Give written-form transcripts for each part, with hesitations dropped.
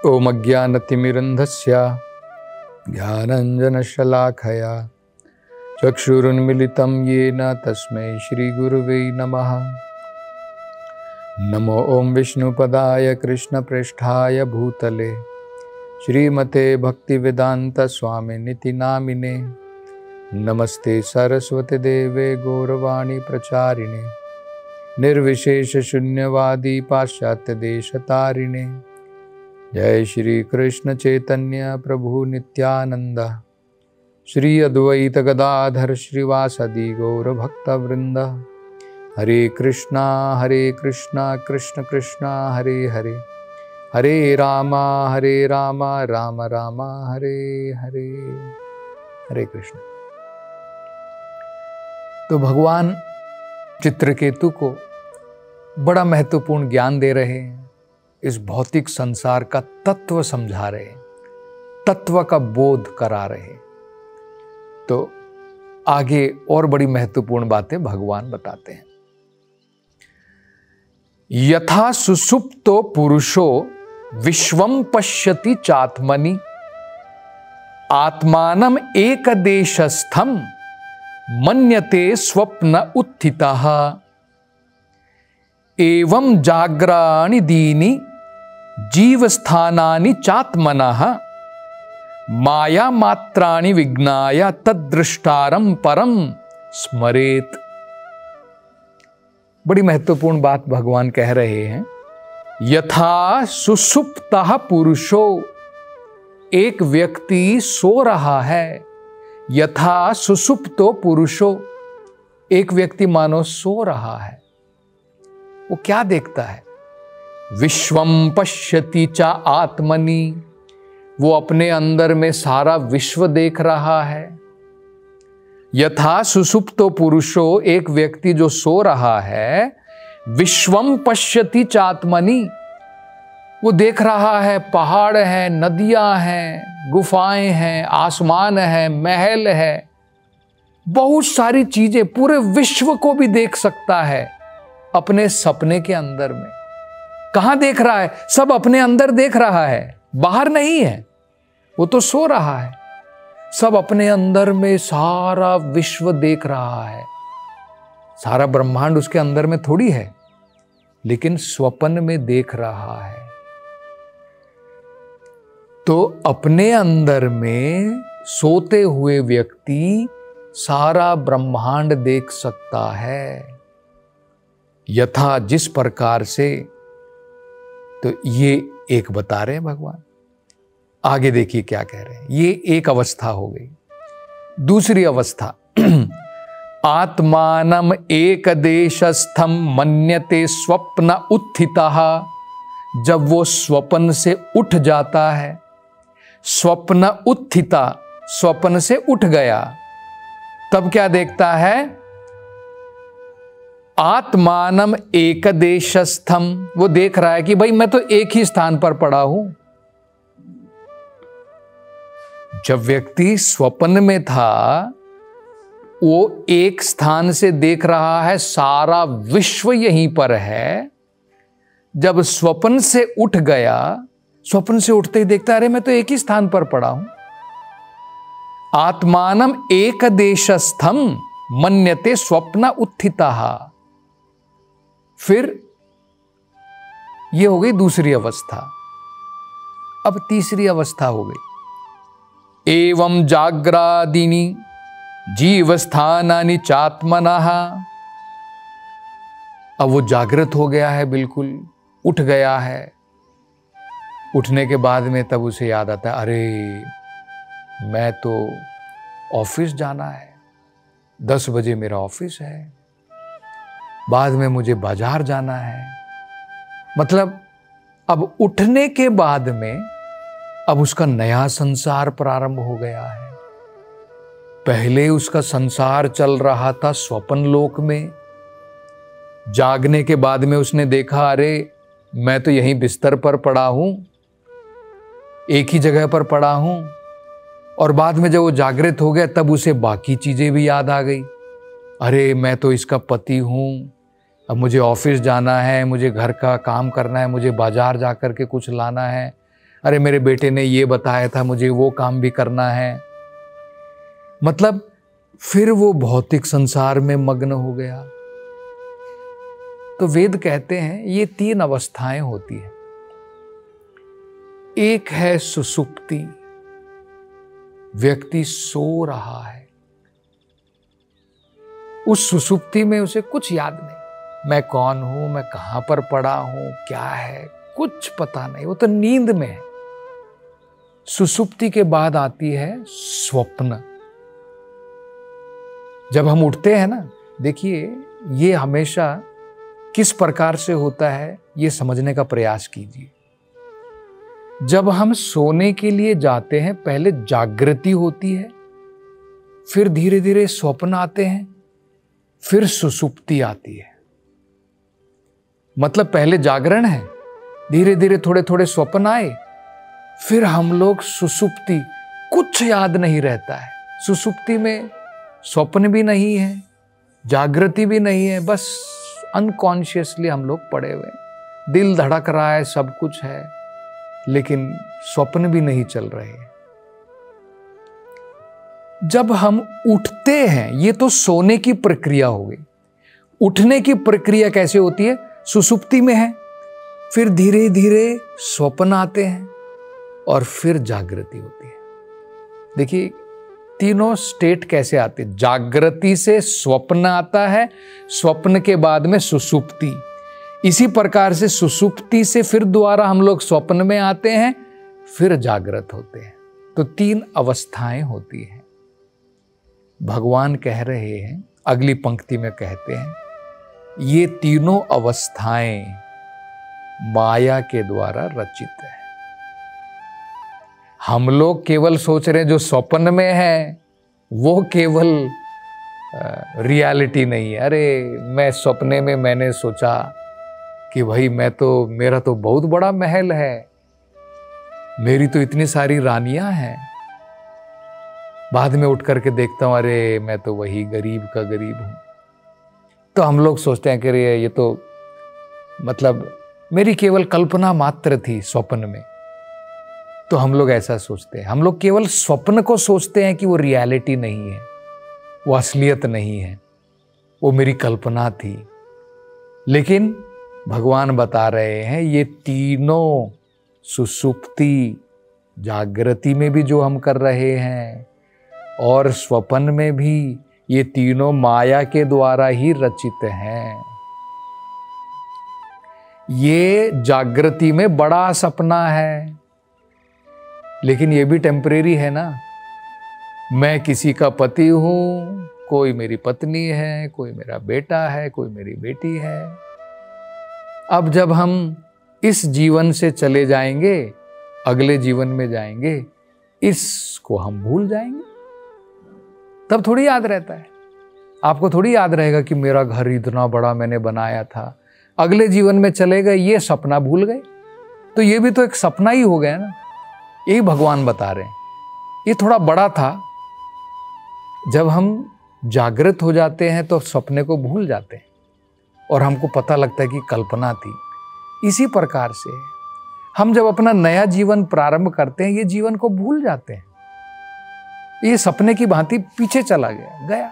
ओम अज्ञानतिमिरन्धस्य ज्ञानाञ्जनशलाखया चक्षुरुन्मिलितं येन तस्मै श्रीगुरुवे नमः। नमो ओम विष्णुपदाय कृष्णप्रेष्ठाय भूतले श्रीमते भक्तिवेदांत स्वामिनिति नामिने। नमस्ते सरस्वती देवे गौरवाणी प्रचारिणे निर्विशेष शून्यवादी पाश्चात्य देशतारिणे। जय श्री कृष्ण चैतन्य प्रभु नित्यानंद श्री अद्वैत गदाधर श्रीवासदि गौर भक्त वृंद। हरे कृष्णा कृष्ण कृष्णा हरे हरे, हरे रामा राम राम हरे हरे। हरे कृष्ण। तो भगवान चित्रकेतु को बड़ा महत्वपूर्ण ज्ञान दे रहे हैं, इस भौतिक संसार का तत्व समझा रहे हैं, तत्व का बोध करा रहे हैं। तो आगे और बड़ी महत्वपूर्ण बातें भगवान बताते हैं। यथा सुसुप्तो पुरुषो विश्वम पश्यति चात्मनि आत्मानम एकदेशस्थम मन्यते स्वप्न उत्थितः एवं जाग्राणि दीनि जीवस्थानानि चात्मनः माया मात्राणि विज्ञाय तद्दृष्टारं परम स्मरेत। बड़ी महत्वपूर्ण बात भगवान कह रहे हैं। यथा सुसुप्तः पुरुषो, एक व्यक्ति सो रहा है। यथा सुसुप्तो पुरुषो, एक व्यक्ति मानो सो रहा है। वो क्या देखता है? विश्वम पश्यति च आत्मनि, वो अपने अंदर में सारा विश्व देख रहा है। यथा सुसुप्तो पुरुषो, एक व्यक्ति जो सो रहा है, विश्वम पश्यति च आत्मनि, वो देख रहा है पहाड़ है, नदियां हैं, गुफाएं हैं, आसमान है, महल है, बहुत सारी चीजें, पूरे विश्व को भी देख सकता है अपने सपने के अंदर में। कहां देख रहा है? सब अपने अंदर देख रहा है, बाहर नहीं है। वो तो सो रहा है, सब अपने अंदर में सारा विश्व देख रहा है। सारा ब्रह्मांड उसके अंदर में थोड़ी है, लेकिन स्वप्न में देख रहा है। तो अपने अंदर में सोते हुए व्यक्ति सारा ब्रह्मांड देख सकता है। यथा, जिस प्रकार से, तो ये एक बता रहे हैं भगवान। आगे देखिए क्या कह रहे हैं। ये एक अवस्था हो गई। दूसरी अवस्था, आत्मानम एकदेशस्थम मन्यते स्वप्न उत्थितः, जब वो स्वप्न से उठ जाता है। स्वप्न उत्थिता, स्वप्न से उठ गया, तब क्या देखता है? आत्मानम एकदेशस्थम, वो देख रहा है कि भाई मैं तो एक ही स्थान पर पड़ा हूं। जब व्यक्ति स्वप्न में था, वो एक स्थान से देख रहा है, सारा विश्व यहीं पर है। जब स्वप्न से उठ गया, स्वप्न से उठते ही देखता है, अरे मैं तो एक ही स्थान पर पड़ा हूं। आत्मानम एकदेशस्थम मन्यते स्वप्न उत्थितः। फिर यह हो गई दूसरी अवस्था। अब तीसरी अवस्था हो गई। एवं जाग्रादिनी जीवस्थानानि चात्मनः। अब वो जागृत हो गया है, बिल्कुल उठ गया है। उठने के बाद में तब उसे याद आता है, अरे मैं तो ऑफिस जाना है, 10 बजे मेरा ऑफिस है, बाद में मुझे बाजार जाना है। मतलब अब उठने के बाद में अब उसका नया संसार प्रारंभ हो गया है। पहले उसका संसार चल रहा था स्वप्न लोक में। जागने के बाद में उसने देखा, अरे मैं तो यहीं बिस्तर पर पड़ा हूं, एक ही जगह पर पड़ा हूं। और बाद में जब वो जागृत हो गया, तब उसे बाकी चीजें भी याद आ गई। अरे मैं तो इसका पति हूं, अब मुझे ऑफिस जाना है, मुझे घर का काम करना है, मुझे बाजार जा कर के कुछ लाना है, अरे मेरे बेटे ने ये बताया था, मुझे वो काम भी करना है। मतलब फिर वो भौतिक संसार में मग्न हो गया। तो वेद कहते हैं ये 3 अवस्थाएं होती है। एक है सुसुप्ति, व्यक्ति सो रहा है, उस सुसुप्ति में उसे कुछ याद नहीं, मैं कौन हूं, मैं कहां पर पड़ा हूं, क्या है, कुछ पता नहीं, वो तो नींद में है। सुसुप्ति के बाद आती है स्वप्न। जब हम उठते हैं ना, देखिए ये हमेशा किस प्रकार से होता है ये समझने का प्रयास कीजिए। जब हम सोने के लिए जाते हैं, पहले जागृति होती है, फिर धीरे धीरे स्वप्न आते हैं, फिर सुसुप्ति आती है। मतलब पहले जागरण है, धीरे धीरे थोड़े थोड़े स्वप्न आए, फिर हम लोग सुसुप्ति, कुछ याद नहीं रहता है। सुसुप्ति में स्वप्न भी नहीं है, जागृति भी नहीं है, बस अनकॉन्शियसली हम लोग पड़े हुए, दिल धड़क रहा है, सब कुछ है, लेकिन स्वप्न भी नहीं चल रहे। जब हम उठते हैं, ये तो सोने की प्रक्रिया हो गई। उठने की प्रक्रिया कैसे होती है? सुसुप्ति में है, फिर धीरे धीरे स्वप्न आते हैं और फिर जागृति होती है। देखिए तीनों स्टेट कैसे आते हैं। जागृति से स्वप्न आता है, स्वप्न के बाद में सुसुप्ति, इसी प्रकार से सुसुप्ति से फिर दोबारा हम लोग स्वप्न में आते हैं, फिर जागृत होते हैं। तो 3 अवस्थाएं होती हैं। भगवान कह रहे हैं, अगली पंक्ति में कहते हैं, ये तीनों अवस्थाएं माया के द्वारा रचित है। हम लोग केवल सोच रहे हैं जो स्वप्न में है वो केवल रियलिटी नहीं है। अरे मैं सपने में मैंने सोचा कि भाई मेरा तो बहुत बड़ा महल है, मेरी तो इतनी सारी रानियां हैं। बाद में उठ करके देखता हूं, अरे मैं तो वही गरीब का गरीब हूं। तो हम लोग सोचते हैं कि ये तो मतलब मेरी केवल कल्पना मात्र थी स्वप्न में। तो हम लोग ऐसा सोचते हैं। हम लोग केवल स्वप्न को सोचते हैं कि वो रियलिटी नहीं है, वो असलियत नहीं है, वो मेरी कल्पना थी। लेकिन भगवान बता रहे हैं ये तीनों, सुसुप्ति, जागृति में भी जो हम कर रहे हैं और स्वप्न में भी, ये तीनों माया के द्वारा ही रचित हैं। ये जागृति में बड़ा सपना है, लेकिन ये भी टेम्परेरी है ना। मैं किसी का पति हूं, कोई मेरी पत्नी है, कोई मेरा बेटा है, कोई मेरी बेटी है। अब जब हम इस जीवन से चले जाएंगे, अगले जीवन में जाएंगे, इसको हम भूल जाएंगे। तब थोड़ी याद रहता है। आपको थोड़ी याद रहेगा कि मेरा घर इतना बड़ा मैंने बनाया था। अगले जीवन में चले गए, ये सपना भूल गए। तो ये भी तो एक सपना ही हो गया ना। यही भगवान बता रहे हैं, ये थोड़ा बड़ा था। जब हम जागृत हो जाते हैं तो सपने को भूल जाते हैं और हमको पता लगता है कि कल्पना थी। इसी प्रकार से हम जब अपना नया जीवन प्रारंभ करते हैं, ये जीवन को भूल जाते हैं। ये सपने की भांति पीछे चला गया।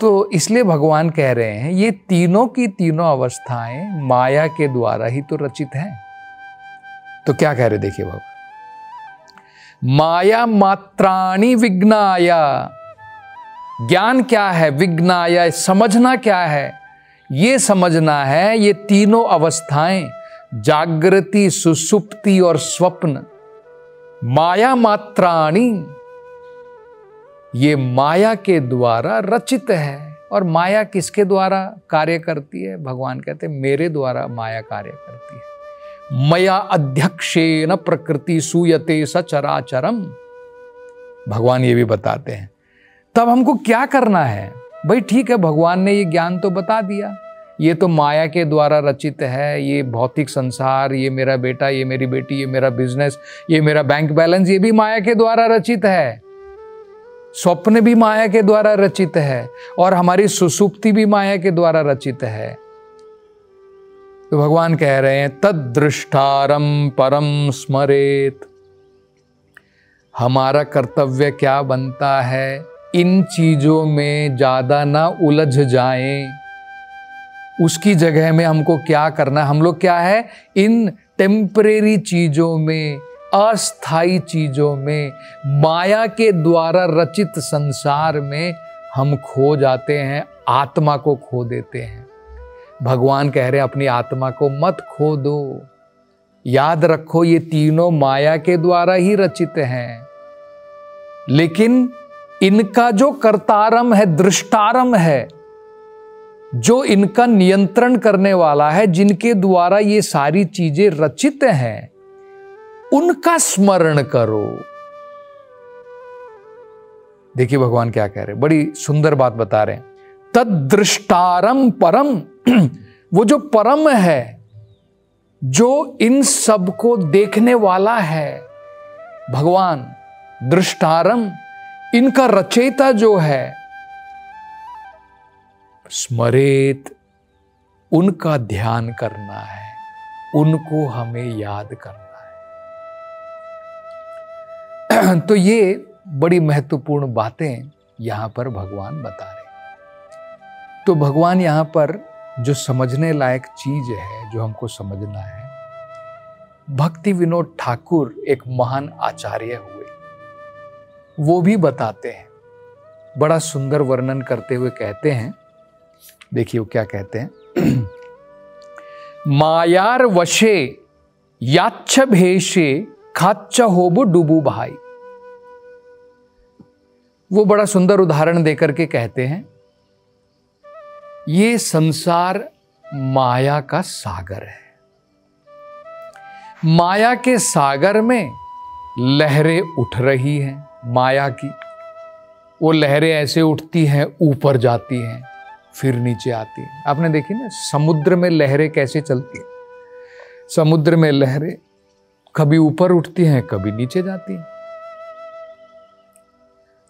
तो इसलिए भगवान कह रहे हैं ये तीनों की तीनों अवस्थाएं माया के द्वारा ही तो रचित हैं। तो क्या कह रहे, देखिए बाबा, माया मात्राणि विज्ञाय। ज्ञान क्या है? विज्ञाय, समझना क्या है? ये समझना है ये तीनों अवस्थाएं, जागृति, सुसुप्ति और स्वप्न, माया मात्राणि, ये माया के द्वारा रचित है। और माया किसके द्वारा कार्य करती है? भगवान कहते हैं मेरे द्वारा माया कार्य करती है। मया अध्यक्षेन प्रकृति सूयते सचराचरम। भगवान ये भी बताते हैं। तब हमको क्या करना है? भाई ठीक है, भगवान ने ये ज्ञान तो बता दिया, ये तो माया के द्वारा रचित है, ये भौतिक संसार, ये मेरा बेटा, ये मेरी बेटी, ये मेरा बिजनेस, ये मेरा बैंक बैलेंस, ये भी माया के द्वारा रचित है। स्वप्न भी माया के द्वारा रचित है और हमारी सुसुप्ति भी माया के द्वारा रचित है। तो भगवान कह रहे हैं तद्दृष्टारम परम स्मरेत। हमारा कर्तव्य क्या बनता है, इन चीजों में ज्यादा ना उलझ जाएं। उसकी जगह में हमको क्या करना, हम लोग क्या है, इन टेम्परेरी चीजों में, अस्थाई चीजों में, माया के द्वारा रचित संसार में हम खो जाते हैं, आत्मा को खो देते हैं। भगवान कह रहे हैं अपनी आत्मा को मत खो दो। याद रखो ये तीनों माया के द्वारा ही रचित हैं, लेकिन इनका जो कर्तारम है, दृष्टारम है, जो इनका नियंत्रण करने वाला है, जिनके द्वारा ये सारी चीजें रचित हैं, उनका स्मरण करो। देखिए भगवान क्या कह रहे हैं, बड़ी सुंदर बात बता रहे हैं। तद्दृष्टारम परम, वो जो परम है, जो इन सब को देखने वाला है, भगवान दृष्टारम, इनका रचयिता जो है, स्मरेत, उनका ध्यान करना है, उनको हमें याद करना है। तो ये बड़ी महत्वपूर्ण बातें यहां पर भगवान बता रहे हैं। तो भगवान यहां पर जो समझने लायक चीज है, जो हमको समझना है, भक्ति विनोद ठाकुर एक महान आचार्य हुए, वो भी बताते हैं, बड़ा सुंदर वर्णन करते हुए कहते हैं। देखिए वो क्या कहते हैं। मायार वशे याच्छ भेषे खाच्च होबु डुबू भाई। वो बड़ा सुंदर उदाहरण देकर के कहते हैं, ये संसार माया का सागर है। माया के सागर में लहरें उठ रही हैं, माया की वो लहरें ऐसे उठती हैं, ऊपर जाती हैं, फिर नीचे आती हैं। आपने देखी ना समुद्र में लहरें कैसे चलती हैं। समुद्र में लहरें कभी ऊपर उठती हैं, कभी नीचे जाती हैं।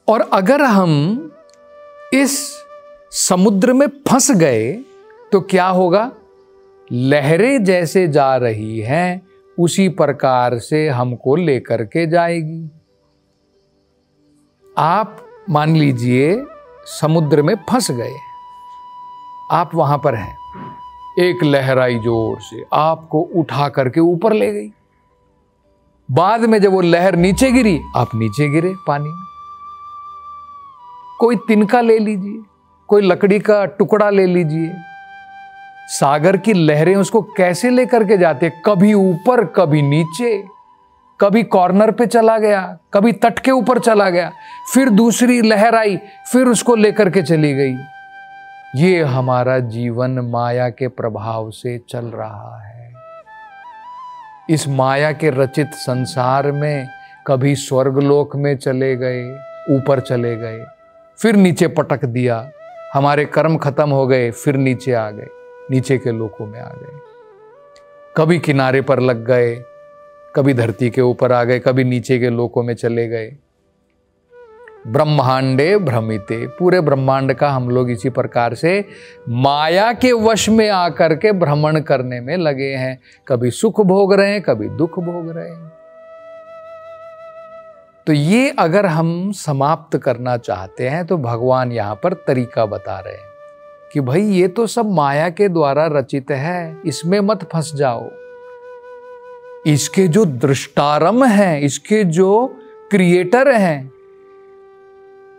और अगर हम इस समुद्र में फंस गए तो क्या होगा, लहरें जैसे जा रही हैं उसी प्रकार से हमको लेकर के जाएगी। आप मान लीजिए समुद्र में फंस गए, आप वहां पर हैं, एक लहर आई जोर से, आपको उठा करके ऊपर ले गई। बाद में जब वो लहर नीचे गिरी, आप नीचे गिरे पानी में। कोई तिनका ले लीजिए, कोई लकड़ी का टुकड़ा ले लीजिए, सागर की लहरें उसको कैसे लेकर के जाते, कभी ऊपर कभी नीचे, कभी कॉर्नर पे चला गया, कभी तट के ऊपर चला गया, फिर दूसरी लहर आई, फिर उसको लेकर के चली गई। ये हमारा जीवन माया के प्रभाव से चल रहा है। इस माया के रचित संसार में कभी स्वर्गलोक में चले गए, ऊपर चले गए, फिर नीचे पटक दिया, हमारे कर्म खत्म हो गए, फिर नीचे आ गए, नीचे के लोकों में आ गए। कभी किनारे पर लग गए, कभी धरती के ऊपर आ गए, कभी नीचे के लोकों में चले गए। ब्रह्मांडे भ्रमिते, पूरे ब्रह्मांड का हम लोग इसी प्रकार से माया के वश में आकर के भ्रमण करने में लगे हैं। कभी सुख भोग रहे हैं, कभी दुख भोग रहे हैं। तो ये अगर हम समाप्त करना चाहते हैं तो भगवान यहां पर तरीका बता रहे हैं कि भाई ये तो सब माया के द्वारा रचित है, इसमें मत फंस जाओ। इसके जो दृष्टारम हैं, इसके जो क्रिएटर हैं,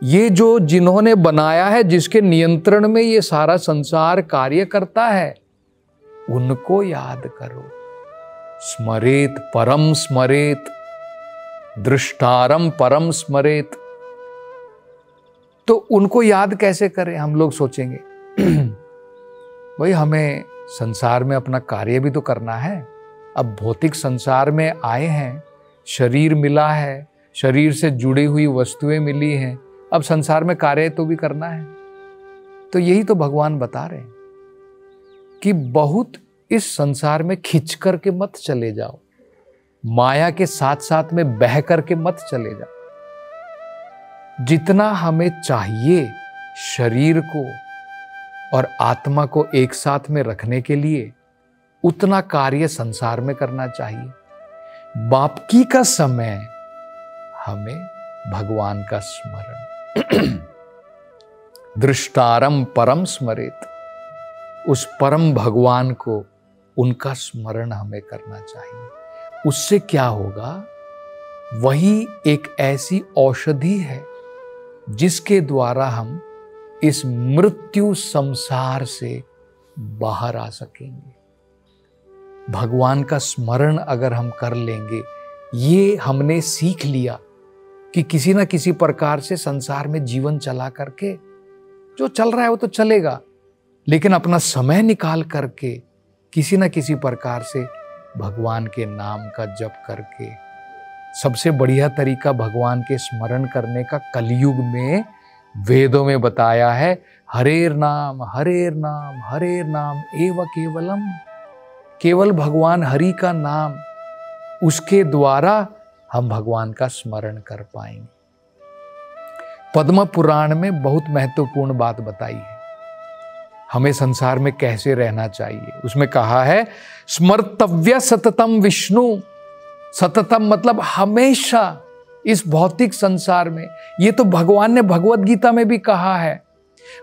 ये जो जिन्होंने बनाया है, जिसके नियंत्रण में ये सारा संसार कार्य करता है, उनको याद करो। स्मरेत परम स्मरेत, दृष्टारम परम स्मरेत। तो उनको याद कैसे करें, हम लोग सोचेंगे भाई हमें संसार में अपना कार्य भी तो करना है। अब भौतिक संसार में आए हैं, शरीर मिला है, शरीर से जुड़ी हुई वस्तुएं मिली हैं, अब संसार में कार्य तो भी करना है। तो यही तो भगवान बता रहे हैं कि बहुत इस संसार में खिंच करके मत चले जाओ, माया के साथ साथ में बह करके मत चले जाओ। जितना हमें चाहिए शरीर को और आत्मा को एक साथ में रखने के लिए, उतना कार्य संसार में करना चाहिए। बाकी का समय हमें भगवान का स्मरण दृष्टारम परम स्मरेत, उस परम भगवान को, उनका स्मरण हमें करना चाहिए। उससे क्या होगा? वही एक ऐसी औषधि है जिसके द्वारा हम इस मृत्यु संसार से बाहर आ सकेंगे। भगवान का स्मरण अगर हम कर लेंगे, ये हमने सीख लिया कि किसी ना किसी प्रकार से संसार में जीवन चला करके, जो चल रहा है वो तो चलेगा, लेकिन अपना समय निकाल करके किसी ना किसी प्रकार से भगवान के नाम का जप करके, सबसे बढ़िया तरीका भगवान के स्मरण करने का कलयुग में वेदों में बताया है, हरेर नाम हरेर नाम हरेर नाम एव केवलम। केवल भगवान हरि का नाम, उसके द्वारा हम भगवान का स्मरण कर पाएंगे। पद्म पुराण में बहुत महत्वपूर्ण बात बताई है, हमें संसार में कैसे रहना चाहिए। उसमें कहा है स्मर्तव्य सततम विष्णु। सततम मतलब हमेशा इस भौतिक संसार में। ये तो भगवान ने भगवत गीता में भी कहा है,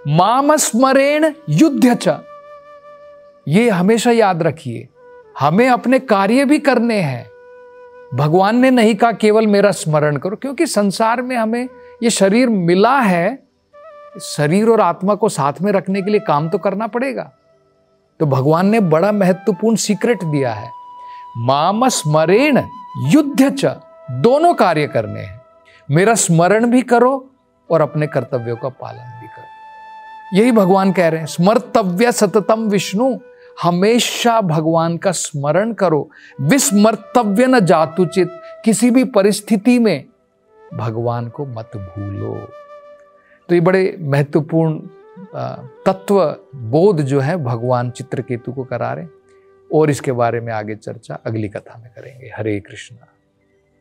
माम स्मरेण युद्ध च। ये हमेशा याद रखिए, हमें अपने कार्य भी करने हैं। भगवान ने नहीं कहा केवल मेरा स्मरण करो, क्योंकि संसार में हमें ये शरीर मिला है, शरीर और आत्मा को साथ में रखने के लिए काम तो करना पड़ेगा। तो भगवान ने बड़ा महत्वपूर्ण सीक्रेट दिया है, माम स्मरेण युद्ध च। दोनों कार्य करने हैं, मेरा स्मरण भी करो और अपने कर्तव्यों का पालन भी करो। यही भगवान कह रहे हैं, स्मर्तव्य सततम विष्णु। हमेशा भगवान का स्मरण करो, विस्मर्तव्य न जातुचित। किसी भी परिस्थिति में भगवान को मत भूलो। तो ये बड़े महत्वपूर्ण तत्व बोध जो है भगवान चित्रकेतु को करा रहे हैं, और इसके बारे में आगे चर्चा अगली कथा में करेंगे। हरे कृष्णा।